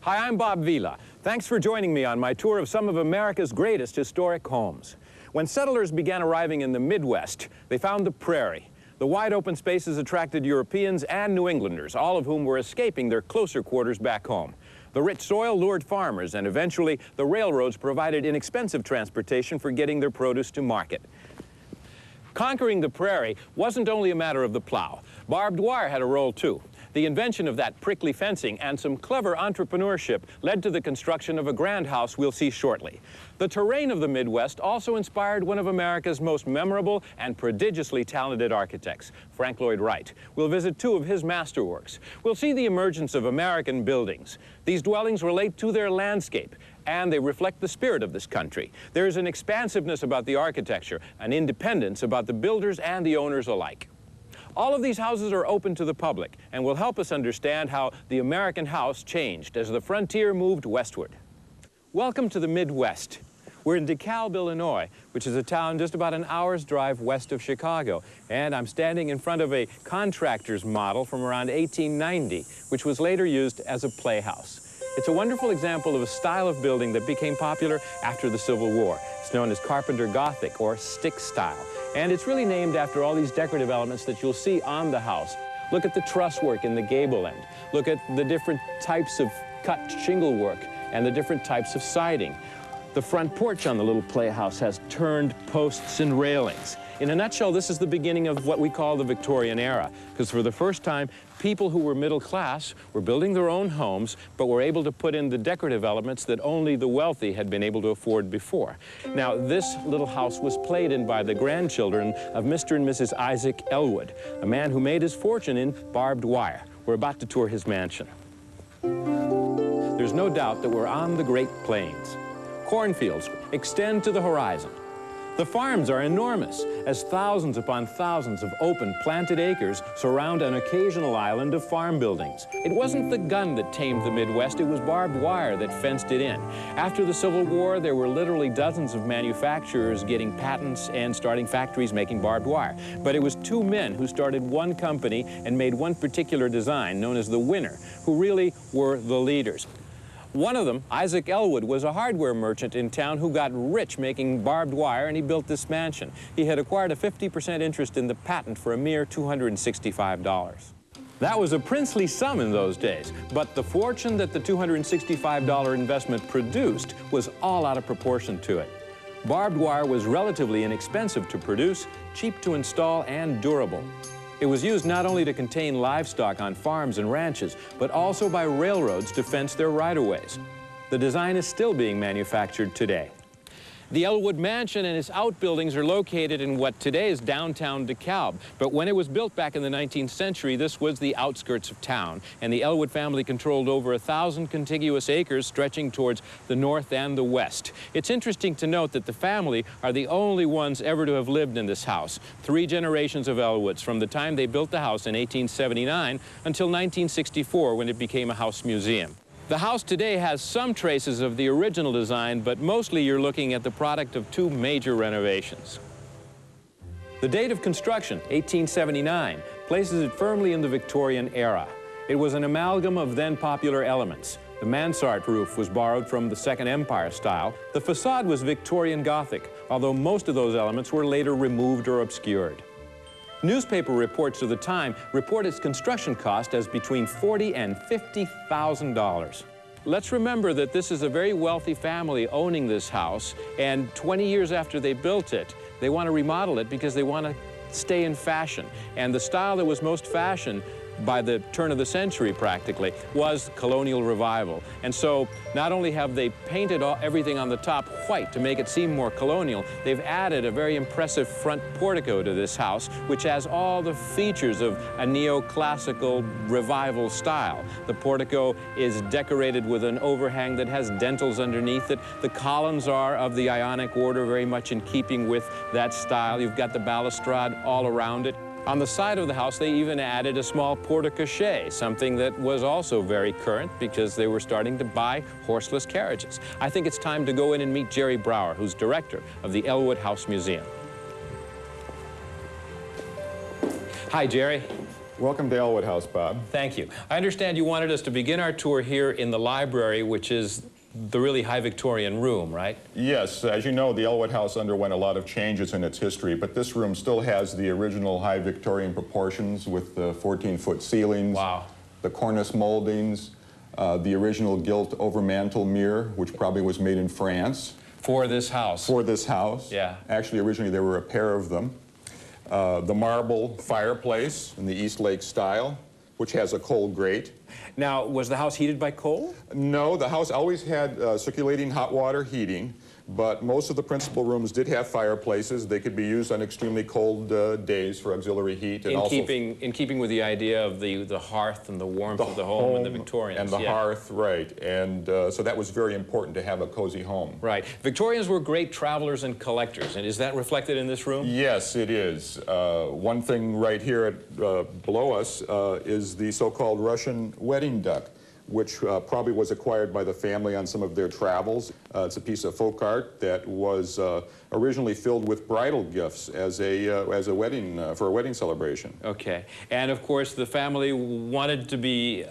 Hi, I'm Bob Vila. Thanks for joining me on my tour of some of America's greatest historic homes. When settlers began arriving in the Midwest, they found the prairie. The wide open spaces attracted Europeans and New Englanders, all of whom were escaping their closer quarters back home. The rich soil lured farmers, and eventually the railroads provided inexpensive transportation for getting their produce to market. Conquering the prairie wasn't only a matter of the plow. Barbed wire had a role too. The invention of that prickly fencing and some clever entrepreneurship led to the construction of a grand house we'll see shortly. The terrain of the Midwest also inspired one of America's most memorable and prodigiously talented architects, Frank Lloyd Wright. We'll visit two of his masterworks. We'll see the emergence of American buildings. These dwellings relate to their landscape, and they reflect the spirit of this country. There is an expansiveness about the architecture, an independence about the builders and the owners alike. All of these houses are open to the public and will help us understand how the American house changed as the frontier moved westward. Welcome to the Midwest. We're in DeKalb, Illinois, which is a town just about an hour's drive west of Chicago. And I'm standing in front of a contractor's model from around 1890, which was later used as a playhouse. It's a wonderful example of a style of building that became popular after the Civil War. It's known as Carpenter Gothic, or stick style. And it's really named after all these decorative elements that you'll see on the house. Look at the truss work in the gable end. Look at the different types of cut shingle work and the different types of siding. The front porch on the little playhouse has turned posts and railings. In a nutshell, this is the beginning of what we call the Victorian era, because for the first time, people who were middle class were building their own homes, but were able to put in the decorative elements that only the wealthy had been able to afford before. Now, this little house was played in by the grandchildren of Mr. and Mrs. Isaac Ellwood, a man who made his fortune in barbed wire. We're about to tour his mansion. There's no doubt that we're on the Great Plains. Cornfields extend to the horizon. The farms are enormous, as thousands upon thousands of open, planted acres surround an occasional island of farm buildings. It wasn't the gun that tamed the Midwest, it was barbed wire that fenced it in. After the Civil War, there were literally dozens of manufacturers getting patents and starting factories making barbed wire. But it was two men who started one company and made one particular design, known as the Winner, who really were the leaders. One of them, Isaac Ellwood, was a hardware merchant in town who got rich making barbed wire, and he built this mansion. He had acquired a 50% interest in the patent for a mere $265. That was a princely sum in those days, but the fortune that the $265 investment produced was all out of proportion to it. Barbed wire was relatively inexpensive to produce, cheap to install, and durable. It was used not only to contain livestock on farms and ranches, but also by railroads to fence their right-of-ways. The design is still being manufactured today. The Ellwood Mansion and its outbuildings are located in what today is downtown DeKalb. But when it was built back in the 19th century, this was the outskirts of town. And the Ellwood family controlled over 1,000 contiguous acres stretching towards the north and the west. It's interesting to note that the family are the only ones ever to have lived in this house. 3 generations of Ellwoods from the time they built the house in 1879 until 1964, when it became a house museum. The house today has some traces of the original design, but mostly you're looking at the product of 2 major renovations. The date of construction, 1879, places it firmly in the Victorian era. It was an amalgam of then popular elements. The mansard roof was borrowed from the Second Empire style. The facade was Victorian Gothic, although most of those elements were later removed or obscured. Newspaper reports of the time report its construction cost as between $40,000 and $50,000. Let's remember that this is a very wealthy family owning this house, and 20 years after they built it, they want to remodel it because they want to stay in fashion. And the style that was most fashion by the turn of the century, practically, was colonial revival. And so not only have they painted everything on the top white to make it seem more colonial, they've added a very impressive front portico to this house, which has all the features of a neoclassical revival style. The portico is decorated with an overhang that has dentils underneath it. The columns are of the Ionic order, very much in keeping with that style. You've got the balustrade all around it. On the side of the house, they even added a small porte-cochere, something that was also very current because they were starting to buy horseless carriages. I think it's time to go in and meet Jerry Brower, who's director of the Ellwood House Museum. Hi, Jerry. Welcome to Ellwood House, Bob. Thank you. I understand you wanted us to begin our tour here in the library, which is the really high Victorian room, right? Yes, as you know, the Ellwood House underwent a lot of changes in its history, but this room still has the original high Victorian proportions with the 14-foot ceilings, wow, the cornice moldings, the original gilt overmantel mirror, which probably was made in France. For this house? For this house. Yeah. Actually, originally there were a pair of them. The marble fireplace in the East Lake style, which has a coal grate. Now, was the house heated by coal? No, the house always had circulating hot water heating, but most of the principal rooms did have fireplaces. They could be used on extremely cold days for auxiliary heat. And in keeping with the idea of the hearth and the warmth of the home and the Victorians. And the hearth, right. And so that was very important to have a cozy home. Right. Victorians were great travelers and collectors, and is that reflected in this room? Yes, it is. One thing right here below us is the so-called Russian wedding duck, which probably was acquired by the family on some of their travels. It's a piece of folk art that was originally filled with bridal gifts as a wedding for a wedding celebration. Okay, and of course the family wanted to be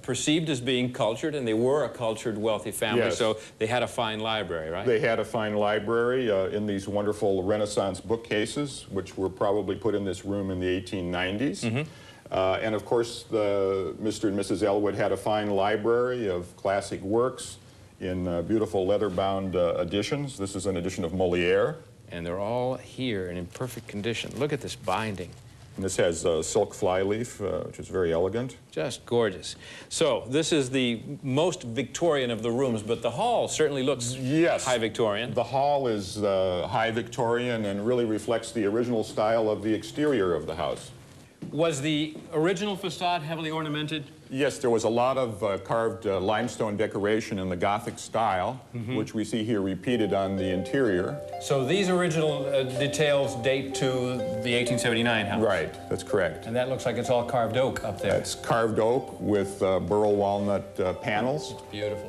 perceived as being cultured, and they were a cultured, wealthy family. Yes. So they had a fine library, right? They had a fine library in these wonderful Renaissance bookcases, which were probably put in this room in the 1890s. Mm-hmm. And of course, Mr. and Mrs. Ellwood had a fine library of classic works in beautiful leather-bound editions. This is an edition of Moliere. And they're all here and in perfect condition. Look at this binding. And this has silk flyleaf, which is very elegant. Just gorgeous. So this is the most Victorian of the rooms, but the hall certainly looks high Victorian. The hall is high Victorian and really reflects the original style of the exterior of the house. Was the original facade heavily ornamented? Yes, there was a lot of carved limestone decoration in the Gothic style, which we see here repeated on the interior. So these original details date to the 1879 house? Right, that's correct. And that looks like it's all carved oak up there. It's carved oak with burl walnut panels. Beautiful.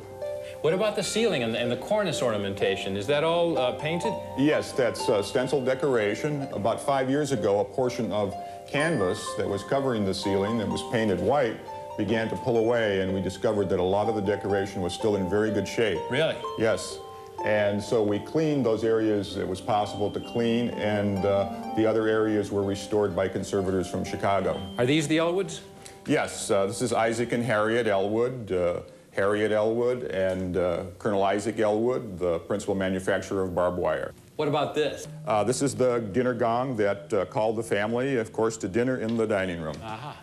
What about the ceiling and the cornice ornamentation? Is that all painted? Yes, that's stencil decoration. About 5 years ago, a portion of canvas that was covering the ceiling that was painted white began to pull away, and we discovered that a lot of the decoration was still in very good shape. Really? Yes. And so we cleaned those areas it was possible to clean, and the other areas were restored by conservators from Chicago. Are these the Ellwoods? Yes, this is Isaac and Harriet Ellwood. Harriet Ellwood and Colonel Isaac Ellwood, the principal manufacturer of barbed wire. What about this? This is the dinner gong that called the family, of course, to dinner in the dining room. Aha.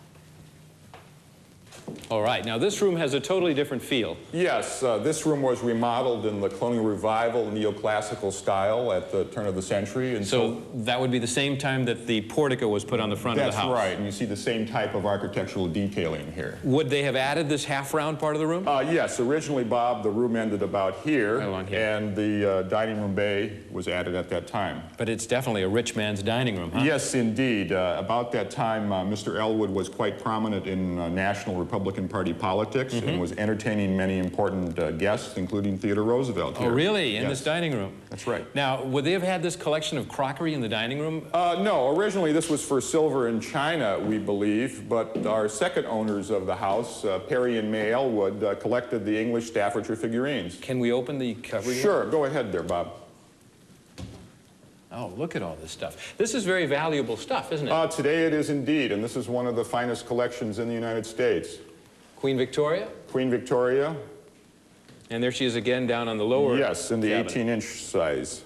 All right, now this room has a totally different feel. Yes, this room was remodeled in the colonial revival neoclassical style at the turn of the century. And so that would be the same time that the portico was put on the front of the house? That's right, and you see the same type of architectural detailing here. Would they have added this half-round part of the room? Yes, originally, Bob, the room ended about here, right along here, and the dining room bay was added at that time. But it's definitely a rich man's dining room, huh? Yes, indeed. About that time, Mr. Ellwood was quite prominent in National Republican Party politics and was entertaining many important guests, including Theodore Roosevelt here. Oh, really? In Yes. this dining room? That's right. Now, would they have had this collection of crockery in the dining room? No, originally this was for silver and china, we believe, but our second owners of the house, Perry and May Ellwood, collected the English Staffordshire figurines. Can we open the cupboard? Sure, go ahead there, Bob. Oh, look at all this stuff. This is very valuable stuff, isn't it? Today it is indeed, and this is one of the finest collections in the United States. Queen Victoria? Queen Victoria. And there she is again down on the lower Yes, in the cabinet. 18-inch size.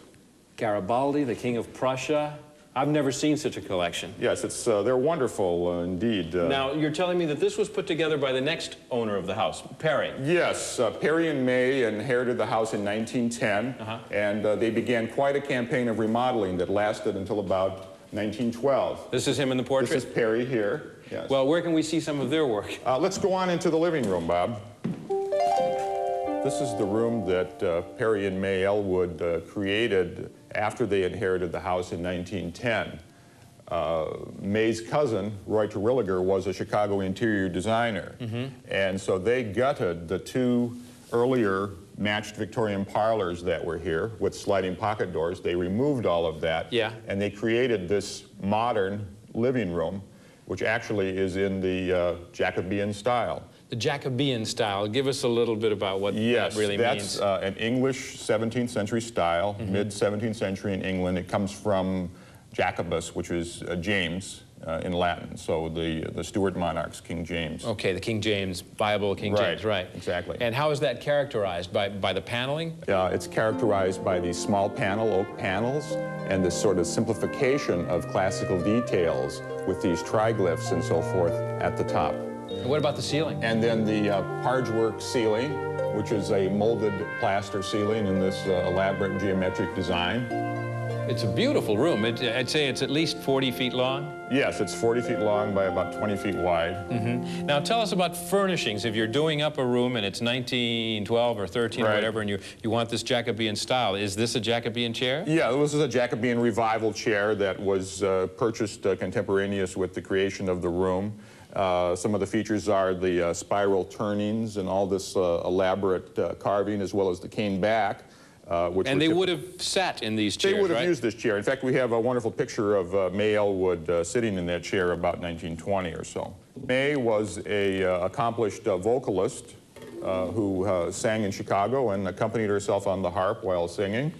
Garibaldi, the King of Prussia. I've never seen such a collection. Yes, they're wonderful indeed. Now, you're telling me that this was put together by the next owner of the house, Perry? Yes, Perry and May inherited the house in 1910, and they began quite a campaign of remodeling that lasted until about 1912. This is him in the portrait? This is Perry here. Yes. Well, where can we see some of their work? Let's go on into the living room, Bob. This is the room that Perry and May Ellwood created after they inherited the house in 1910. May's cousin, Roy Terwilliger, was a Chicago interior designer. And so they gutted the two earlier matched Victorian parlors that were here with sliding pocket doors. They removed all of that. Yeah. And they created this modern living room which actually is in the Jacobean style. The Jacobean style. Give us a little bit about what that really means. Yes, that's an English 17th century style, mid-17th century in England. It comes from Jacobus, which is James in Latin, so the Stuart monarchs, King James. Okay, the King James, Bible, King James, right. Exactly. And how is that characterized? By the paneling? It's characterized by these small oak panels and this sort of simplification of classical details with these triglyphs and so forth at the top. And what about the ceiling? And then the pargework ceiling, which is a molded plaster ceiling in this elaborate geometric design. It's a beautiful room. I'd say it's at least 40 feet long. Yes, it's 40 feet long by about 20 feet wide. Now tell us about furnishings. If you're doing up a room and it's 1912 or 13 or whatever, and you want this Jacobean style, is this a Jacobean chair? Yeah, this is a Jacobean revival chair that was purchased contemporaneous with the creation of the room. Some of the features are the spiral turnings and all this elaborate carving, as well as the cane back. And they would have sat in these chairs, They would have right? used this chair. In fact, we have a wonderful picture of May Ellwood sitting in that chair about 1920 or so. May was an accomplished vocalist who sang in Chicago and accompanied herself on the harp while singing.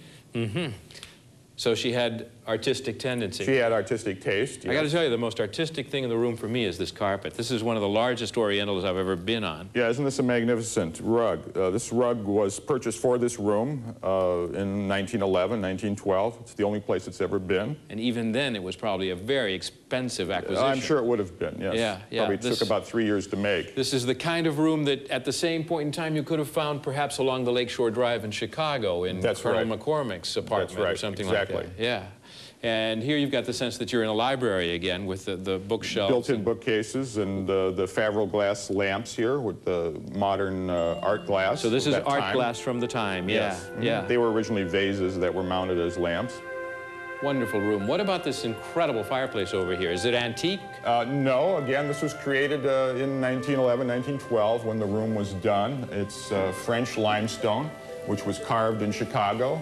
So she had artistic tendency. She had artistic taste, yes. I got to tell you, the most artistic thing in the room for me is this carpet. This is one of the largest Orientals I've ever been on. Yeah, isn't this a magnificent rug? This rug was purchased for this room in 1911, 1912. It's the only place it's ever been. And even then, it was probably a very expensive acquisition. I'm sure it would have been, yes. Yeah. Probably took about 3 years to make. This is the kind of room that, at the same point in time, you could have found perhaps along the Lakeshore Drive in Chicago in Colonel McCormick's apartment or something like that. Yeah. And here you've got the sense that you're in a library again with the bookshelves. Built-in bookcases and the Favreau glass lamps here with the modern art glass. So this is art glass from the time, Yes. Yeah. They were originally vases that were mounted as lamps. Wonderful room. What about this incredible fireplace over here? Is it antique? No. Again, this was created in 1911, 1912 when the room was done. It's French limestone, which was carved in Chicago.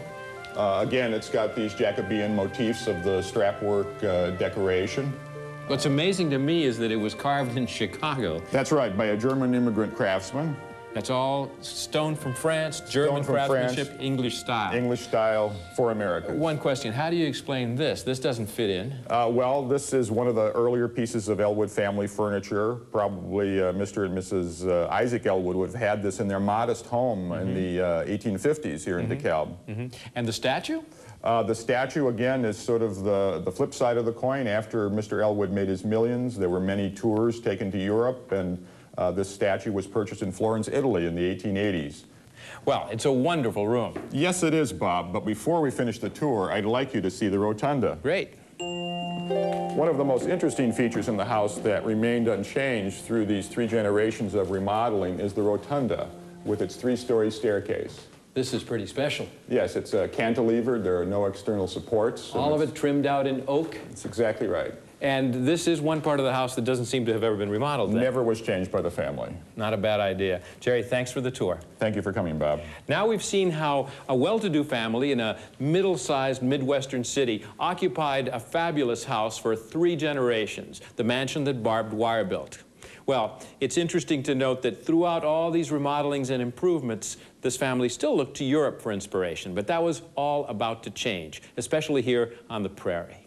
Again, it's got these Jacobean motifs of the strapwork decoration. What's amazing to me is that it was carved in Chicago. That's right, by a German immigrant craftsman. That's all stone from France, German craftsmanship, France, English style. English style for America. One question, how do you explain this? This doesn't fit in. Well, this is one of the earlier pieces of Ellwood family furniture. Probably Mr. and Mrs. Isaac Ellwood would have had this in their modest home in the 1850s here in DeKalb. And the statue? The statue, again, is sort of the flip side of the coin. After Mr. Ellwood made his millions, there were many tours taken to Europe, and this statue was purchased in Florence, Italy in the 1880s. Well, it's a wonderful room. Yes, it is, Bob, but before we finish the tour, I'd like you to see the rotunda. Great. One of the most interesting features in the house that remained unchanged through these 3 generations of remodeling is the rotunda with its 3-story staircase. This is pretty special. Yes, it's cantilevered. There are no external supports. All of it trimmed out in oak? That's exactly right. And this is one part of the house that doesn't seem to have ever been remodeled then. Never was changed by the family. Not a bad idea. Jerry, thanks for the tour. Thank you for coming, Bob. Now we've seen how a well-to-do family in a middle-sized Midwestern city occupied a fabulous house for 3 generations, the mansion that Barbed Wire built. Well, it's interesting to note that throughout all these remodelings and improvements, this family still looked to Europe for inspiration, but that was all about to change, especially here on the prairie.